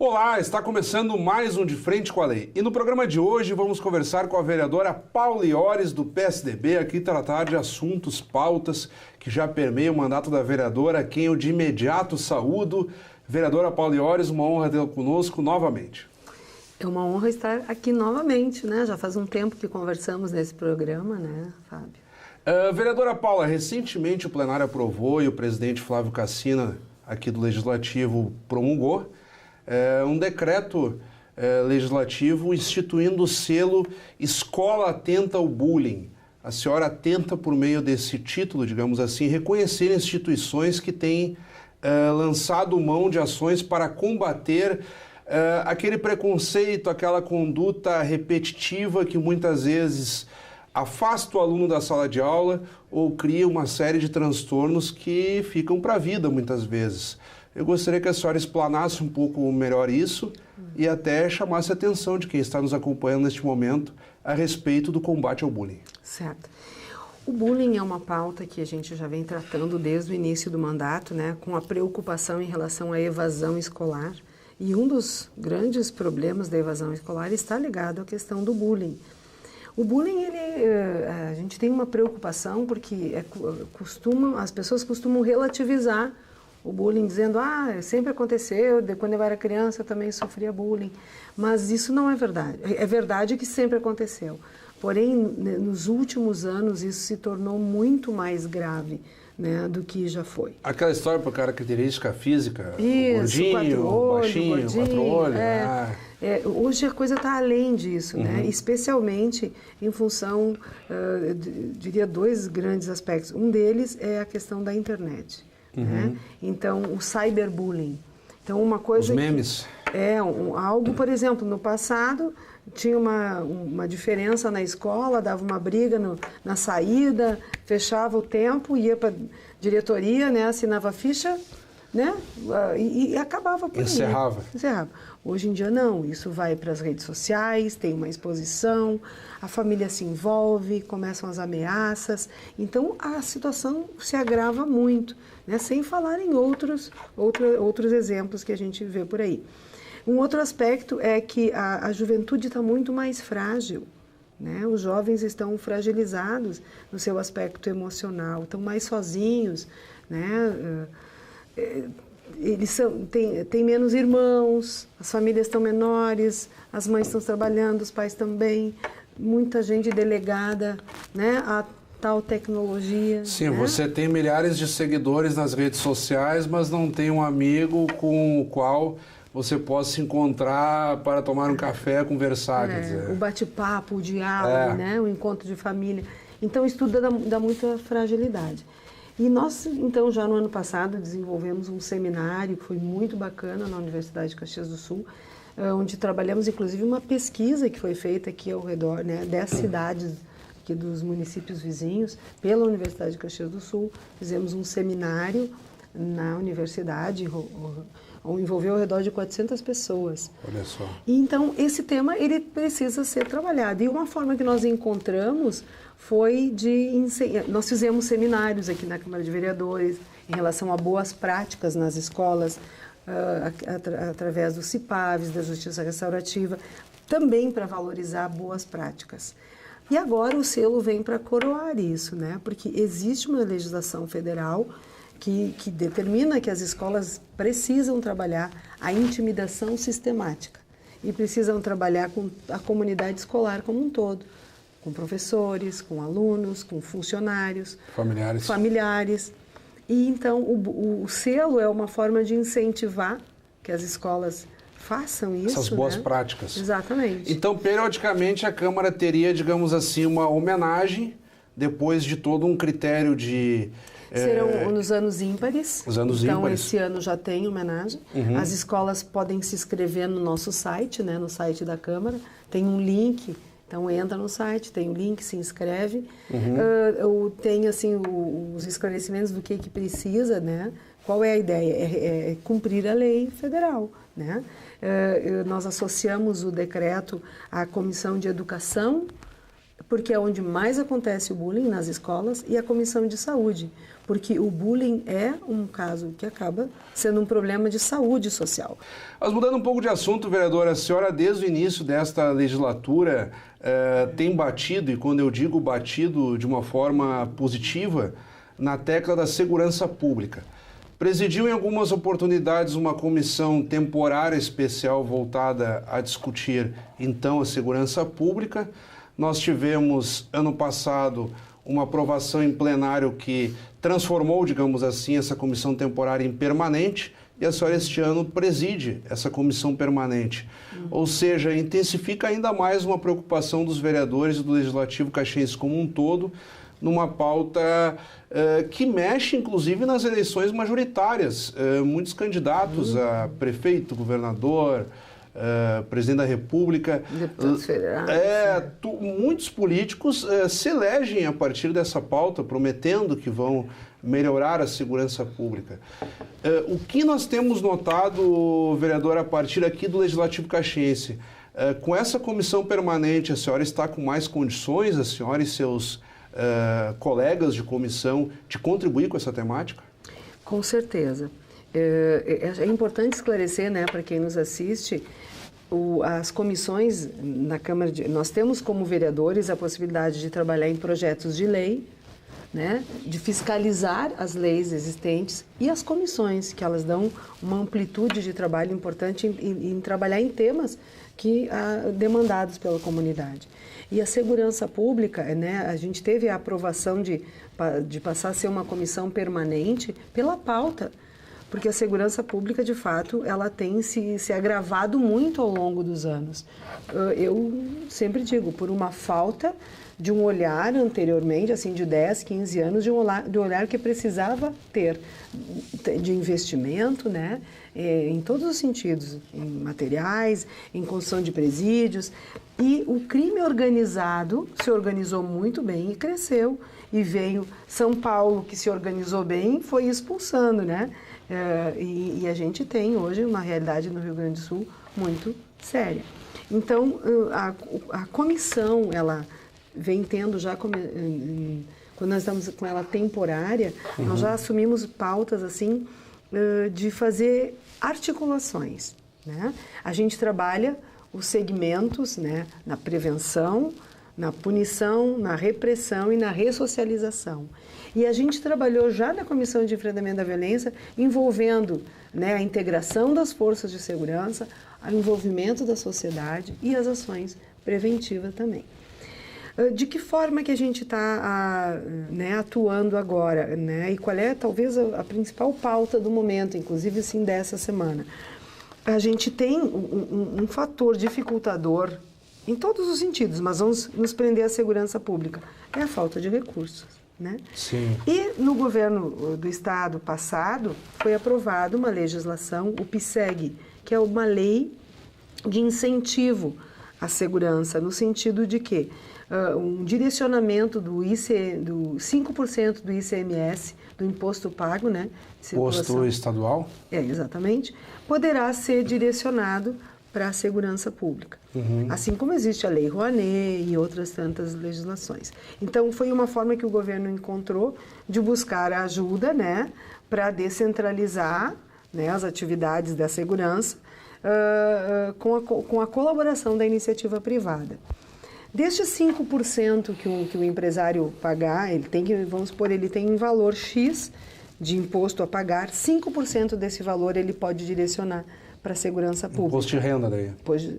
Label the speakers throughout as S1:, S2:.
S1: Olá, está começando mais um De Frente com a Lei. E no programa de hoje vamos conversar com a vereadora Paula Iores, do PSDB, aqui tratar de assuntos, pautas que já permeiam o mandato da vereadora, a quem eu de imediato saúdo. Vereadora Paula Iores, uma honra tê-la conosco novamente.
S2: É uma honra estar aqui novamente, né? Já faz um tempo que conversamos nesse programa, né, Fábio?
S1: Vereadora Paula, recentemente o plenário aprovou e o presidente Flávio Cassina, aqui do Legislativo, promulgou um decreto legislativo instituindo o selo Escola Atenta ao Bullying. A senhora tenta, por meio desse título, digamos assim, reconhecer instituições que têm lançado mão de ações para combater aquele preconceito, aquela conduta repetitiva que muitas vezes afasta o aluno da sala de aula ou cria uma série de transtornos que ficam para a vida muitas vezes. Eu gostaria que a senhora explanasse um pouco melhor isso e até chamasse a atenção de quem está nos acompanhando neste momento a respeito do combate ao bullying.
S2: Certo. O bullying é uma pauta que a gente já vem tratando desde o início do mandato, né, com a preocupação em relação à evasão escolar. E um dos grandes problemas da evasão escolar está ligado à questão do bullying. O bullying, a gente tem uma preocupação porque as pessoas costumam relativizar o bullying, dizendo, sempre aconteceu, quando eu era criança eu também sofria bullying. Mas isso não é verdade. É verdade que sempre aconteceu. Porém, nos últimos anos, isso se tornou muito mais grave, né, do que já foi.
S1: Aquela história por característica física,
S2: isso,
S1: o gordinho, baixinho, quatro olhos.
S2: Hoje a coisa está além disso, né? Especialmente em função, diria, dois grandes aspectos. Um deles é a questão da internet. Né? Então, o cyberbullying. Então, uma coisa.
S1: Os memes.
S2: Algo, por exemplo, no passado tinha uma diferença na escola, dava uma briga na saída, fechava o tempo, ia para a diretoria, né? Assinava a ficha, né? E acabava por
S1: Encerrava.
S2: Encerrava. Hoje em dia não, isso vai para as redes sociais, tem uma exposição, a família se envolve, começam as ameaças, então a situação se agrava muito, né? Sem falar em outros exemplos que a gente vê por aí. Um outro aspecto é que a juventude está muito mais frágil, né? Os jovens estão fragilizados no seu aspecto emocional, estão mais sozinhos, né? Eles têm menos irmãos, as famílias estão menores, as mães estão trabalhando, os pais também, muita gente delegada, né, a tal tecnologia.
S1: Sim,
S2: né?
S1: Você tem milhares de seguidores nas redes sociais, mas não tem um amigo com o qual você possa se encontrar para tomar um café, conversar. Quer dizer.
S2: O bate-papo, o diálogo, né, o encontro de família. Então isso tudo dá muita fragilidade. E nós, então, já no ano passado, desenvolvemos um seminário que foi muito bacana na Universidade de Caxias do Sul, onde trabalhamos, inclusive, uma pesquisa que foi feita aqui ao redor, né, 10 cidades aqui dos municípios vizinhos, pela Universidade de Caxias do Sul. Fizemos um seminário na universidade, envolveu ao redor de 400 pessoas.
S1: Olha só.
S2: E, então, esse tema, ele precisa ser trabalhado. E uma forma que nós encontramos foi nós fizemos seminários aqui na Câmara de Vereadores em relação a boas práticas nas escolas, através do CIPAVs, da Justiça Restaurativa, também para valorizar boas práticas. E agora o selo vem para coroar isso, né? Porque existe uma legislação federal que determina que as escolas precisam trabalhar a intimidação sistemática e precisam trabalhar com a comunidade escolar como um todo, com professores, com alunos, com funcionários, familiares. E então o selo é uma forma de incentivar que as escolas façam isso.
S1: Essas boas
S2: né?
S1: práticas.
S2: Exatamente.
S1: Então, periodicamente, a Câmara teria, digamos assim, uma homenagem, depois de todo um critério de...
S2: Serão nos anos ímpares.
S1: Os anos
S2: então,
S1: ímpares.
S2: Esse ano já tem homenagem. As escolas podem se inscrever no nosso site, né, no site da Câmara. Tem um link, então entra no site, tem o link, se inscreve. Tem assim, os esclarecimentos do que precisa, né? Qual é a ideia? É cumprir a lei federal, né? Nós associamos o decreto à Comissão de Educação, porque é onde mais acontece o bullying nas escolas, e a Comissão de Saúde, porque o bullying é um caso que acaba sendo um problema de saúde social.
S1: Mas mudando um pouco de assunto, vereadora, a senhora desde o início desta legislatura tem batido, e quando eu digo batido de uma forma positiva, na tecla da segurança pública. Presidiu em algumas oportunidades uma comissão temporária especial voltada a discutir, então, a segurança pública. Nós tivemos, ano passado, uma aprovação em plenário que transformou, digamos assim, essa comissão temporária em permanente, e a senhora este ano preside essa comissão permanente. Ou seja, intensifica ainda mais uma preocupação dos vereadores e do Legislativo caxiense como um todo, numa pauta que mexe, inclusive, nas eleições majoritárias. Muitos candidatos a prefeito, governador, presidente da República,
S2: deputados federais.
S1: Muitos políticos se elegem a partir dessa pauta, prometendo que vão melhorar a segurança pública. O que nós temos notado, vereador, a partir aqui do Legislativo caxiense, com essa comissão permanente, a senhora está com mais condições, a senhora e seus colegas de comissão, de contribuir com essa temática?
S2: Com certeza. É importante esclarecer, né, para quem nos assiste, as comissões na Câmara nós temos como vereadores a possibilidade de trabalhar em projetos de lei, né, de fiscalizar as leis existentes, e as comissões, que elas dão uma amplitude de trabalho importante em trabalhar em temas que demandados pela comunidade. E a segurança pública, né, a gente teve a aprovação de passar a ser uma comissão permanente pela pauta, porque a segurança pública, de fato, ela tem se agravado muito ao longo dos anos. Eu sempre digo, por uma falta de um olhar anteriormente, assim, de 10, 15 anos, de um olhar que precisava ter de investimento, né, em todos os sentidos, em materiais, em construção de presídios. E o crime organizado se organizou muito bem e cresceu. E veio São Paulo, que se organizou bem, foi expulsando, né? E a gente tem hoje uma realidade no Rio Grande do Sul muito séria. Então, a comissão, ela vem tendo já, quando nós estamos com ela temporária, nós já assumimos pautas assim de fazer articulações, né? A gente trabalha os segmentos, né, na prevenção, na punição, na repressão e na ressocialização. E a gente trabalhou já na Comissão de Enfrentamento da Violência, envolvendo, né, a integração das forças de segurança, o envolvimento da sociedade e as ações preventivas também. De que forma que a gente está atuando agora, né? E qual é talvez a principal pauta do momento, inclusive assim, dessa semana? A gente tem um fator dificultador em todos os sentidos, mas vamos nos prender à segurança pública, é a falta de recursos, né?
S1: Sim.
S2: E no governo do estado passado foi aprovada uma legislação, o PSEG, que é uma lei de incentivo à segurança, no sentido de que um direcionamento do 5% do ICMS, do imposto pago, né?
S1: Imposto estadual?
S2: Exatamente. Poderá ser direcionado para a segurança pública. Assim como existe a Lei Rouanet e outras tantas legislações. Então, foi uma forma que o governo encontrou de buscar ajuda, né, para descentralizar, né, as atividades da segurança com a colaboração da iniciativa privada. Destes 5% que o empresário pagar, vamos supor, ele tem um valor X de imposto a pagar, 5% desse valor ele pode direcionar para a segurança pública.
S1: Imposto de renda daí?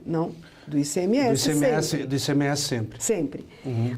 S2: Não, do ICMS.
S1: Do ICMS sempre?
S2: Sempre.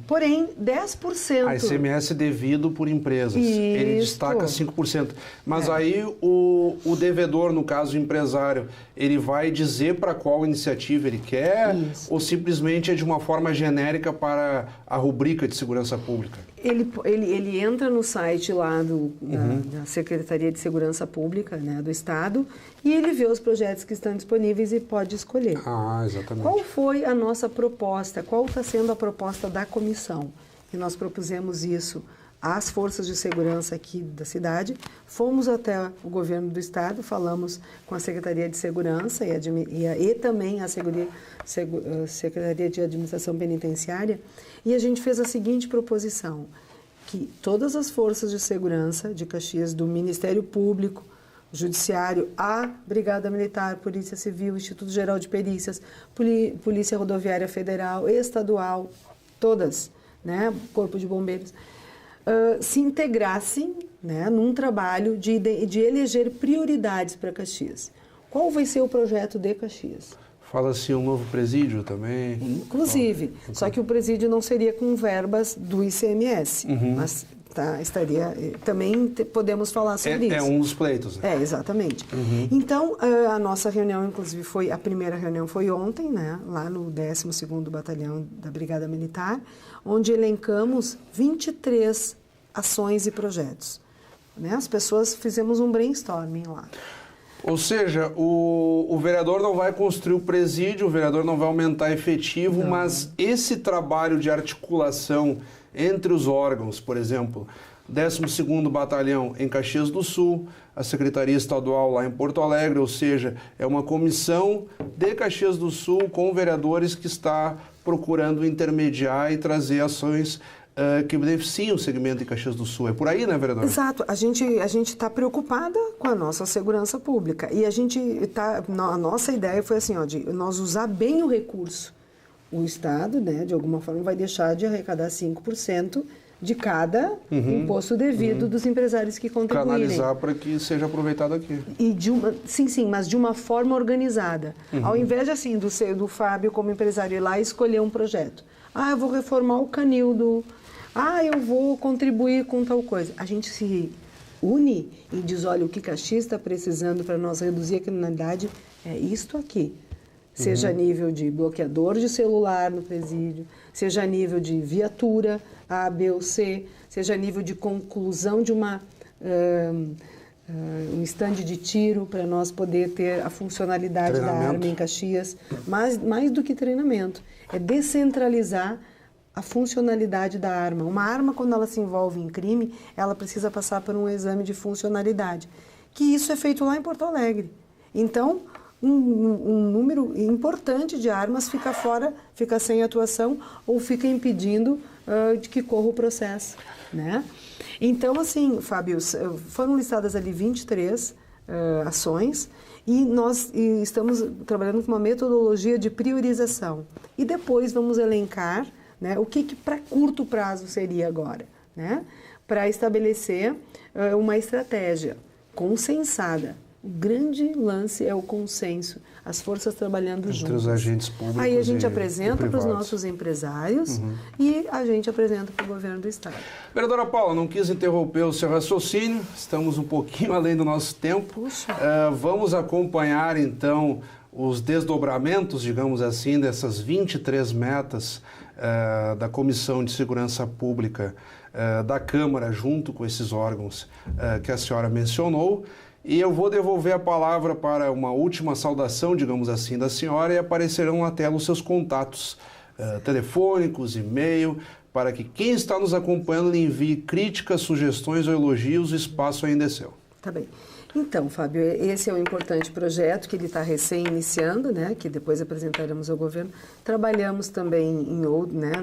S2: Porém, 10%...
S1: A ICMS devido por empresas.
S2: Isso.
S1: Ele destaca 5%. Mas aí o devedor, no caso o empresário, ele vai dizer para qual iniciativa ele quer? Isso. Ou simplesmente é de uma forma genérica para a rubrica de segurança pública?
S2: Ele entra no site lá da Secretaria de Segurança Pública, né, do Estado, e ele vê os projetos que estão disponíveis e pode escolher.
S1: Ah, exatamente.
S2: Qual foi a nossa proposta? Qual está sendo a proposta da comissão? E nós propusemos isso as forças de segurança aqui da cidade, fomos até o governo do estado, falamos com a Secretaria de Segurança e também a Secretaria de Administração Penitenciária, e a gente fez a seguinte proposição, que todas as forças de segurança de Caxias, do Ministério Público, Judiciário, a Brigada Militar, Polícia Civil, Instituto Geral de Perícias, Polícia Rodoviária Federal, Estadual, todas, né, Corpo de Bombeiros, se integrassem, né, num trabalho de eleger prioridades para Caxias. Qual vai ser o projeto de Caxias?
S1: Fala-se um novo presídio também?
S2: Inclusive, só que o presídio não seria com verbas do ICMS, mas estaria, também podemos falar sobre isso.
S1: É um dos pleitos, né?
S2: Exatamente. Então, a nossa reunião, inclusive, a primeira reunião foi ontem, né, lá no 12º Batalhão da Brigada Militar, onde elencamos 23 ações e projetos. Né? As pessoas fizemos um brainstorming lá.
S1: Ou seja, o vereador não vai construir o presídio, o vereador não vai aumentar efetivo, mas esse trabalho de articulação entre os órgãos, por exemplo, 12º Batalhão em Caxias do Sul, a Secretaria Estadual lá em Porto Alegre, ou seja, é uma comissão de Caxias do Sul com vereadores que está procurando intermediar e trazer ações que beneficiam o segmento de Caxias do Sul. É por aí, né, vereador?
S2: Exato. A gente está preocupada com a nossa segurança pública. E a nossa ideia foi assim, de nós usar bem o recurso. O Estado, né, de alguma forma, vai deixar de arrecadar 5% de cada imposto devido dos empresários que contribuírem.
S1: Canalizar para que seja aproveitado aqui.
S2: E sim, mas de uma forma organizada. Ao invés de, assim, do Fábio como empresário ir lá e escolher um projeto. Eu vou reformar o canil eu vou contribuir com tal coisa. A gente se une e diz, olha, o que Caxias está precisando para nós reduzir a criminalidade é isto aqui. Seja a nível de bloqueador de celular no presídio, seja a nível de viatura A, B ou C, seja a nível de conclusão de um estande de tiro para nós poder ter a funcionalidade da arma em Caxias. Mas mais do que treinamento, é descentralizar a funcionalidade da arma. Uma arma, quando ela se envolve em crime, ela precisa passar por um exame de funcionalidade, que isso é feito lá em Porto Alegre. Então, um número importante de armas fica fora, fica sem atuação ou fica impedindo de que corra o processo, né? Então, assim, Fábio, foram listadas ali 23 ações e nós estamos trabalhando com uma metodologia de priorização. E depois vamos elencar, né, o que para curto prazo seria agora, né? Para estabelecer uma estratégia consensada. O grande lance é o consenso, as forças trabalhando juntas.
S1: Entre os agentes públicos.
S2: Aí a gente apresenta para os nossos empresários e a gente apresenta para o governo do Estado.
S1: Vereadora Paula, não quis interromper o seu raciocínio, estamos um pouquinho além do nosso tempo. Vamos acompanhar, então, os desdobramentos, digamos assim, dessas 23 metas da Comissão de Segurança Pública da Câmara, junto com esses órgãos que a senhora mencionou. E eu vou devolver a palavra para uma última saudação, digamos assim, da senhora, e aparecerão na tela os seus contatos telefônicos, e-mail, para que quem está nos acompanhando lhe envie críticas, sugestões ou elogios, o espaço ainda é seu.
S2: Tá bem. Então, Fábio, esse é um importante projeto que ele está recém-iniciando, né, que depois apresentaremos ao governo. Trabalhamos também em outro, né,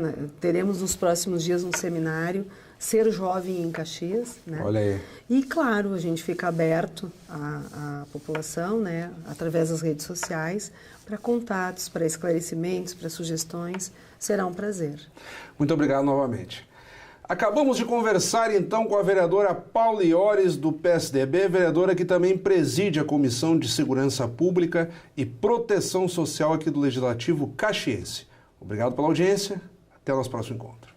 S2: teremos nos próximos dias um seminário, Ser Jovem em Caxias, né?
S1: Olha aí.
S2: E, claro, a gente fica aberto à população, né, através das redes sociais, para contatos, para esclarecimentos, para sugestões. Será um prazer.
S1: Muito obrigado novamente. Acabamos de conversar, então, com a vereadora Paula Iores, do PSDB, vereadora que também preside a Comissão de Segurança Pública e Proteção Social aqui do Legislativo Caxiense. Obrigado pela audiência. Até o nosso próximo encontro.